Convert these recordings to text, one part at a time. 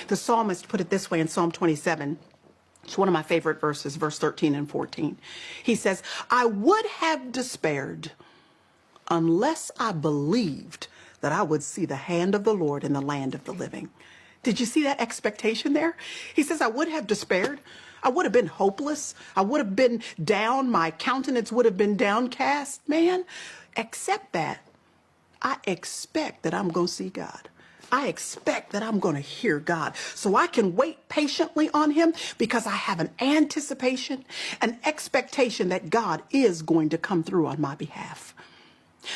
The psalmist put it this way in Psalm 27. It's one of my favorite verses, verse 13 and 14. He says, I would have despaired unless I believed that I would see the hand of the Lord in the land of the living. Did you see that expectation there? He says, I would have despaired. I would have been hopeless. I would have been down. My countenance would have been downcast. Man, except that I expect that I'm going to see God. I expect that I'm going to hear God. So I can wait patiently on him because I have an anticipation, an expectation that God is going to come through on my behalf.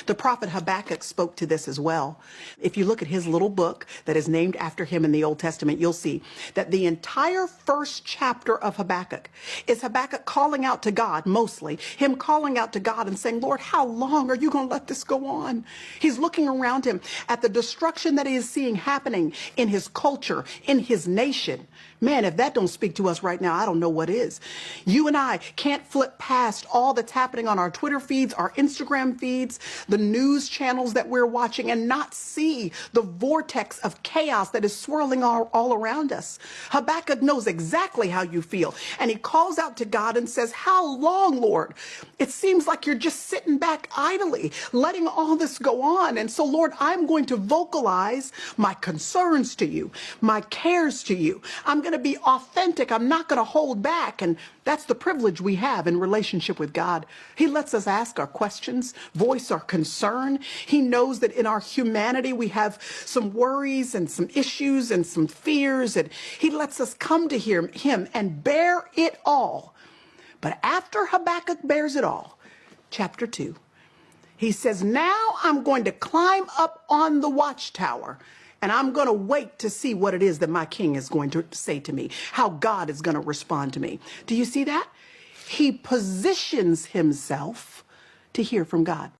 The prophet Habakkuk spoke to this as well. If you look at his little book that is named after him in the Old Testament, you'll see that the entire first chapter of Habakkuk is Habakkuk calling out to God, mostly him calling out to God and saying, Lord, how long are you going to let this go on? He's looking around him at the destruction that he is seeing happening in his culture, in his nation. Man, if that don't speak to us right now, I don't know what is. You and I can't flip past all that's happening on our Twitter feeds, our Instagram feeds, the news channels that we're watching, and not see the vortex of chaos that is swirling all around us. Habakkuk knows exactly how you feel, and he calls out to God and says, how long, Lord? It seems like you're just sitting back idly, letting all this go on. And so, Lord, I'm going to vocalize my concerns to you, my cares to you. I'm going to be authentic. I'm not going to hold back. And that's the privilege we have in relationship with God. He lets us ask our questions, voice our concern. He knows that in our humanity, we have some worries and some issues and some fears. And he lets us come to him and bear it all. But after Habakkuk bears it all, chapter 2, he says, now I'm going to climb up on the watchtower and I'm going to wait to see what it is that my king is going to say to me, how God is going to respond to me. Do you see that? He positions himself to hear from God.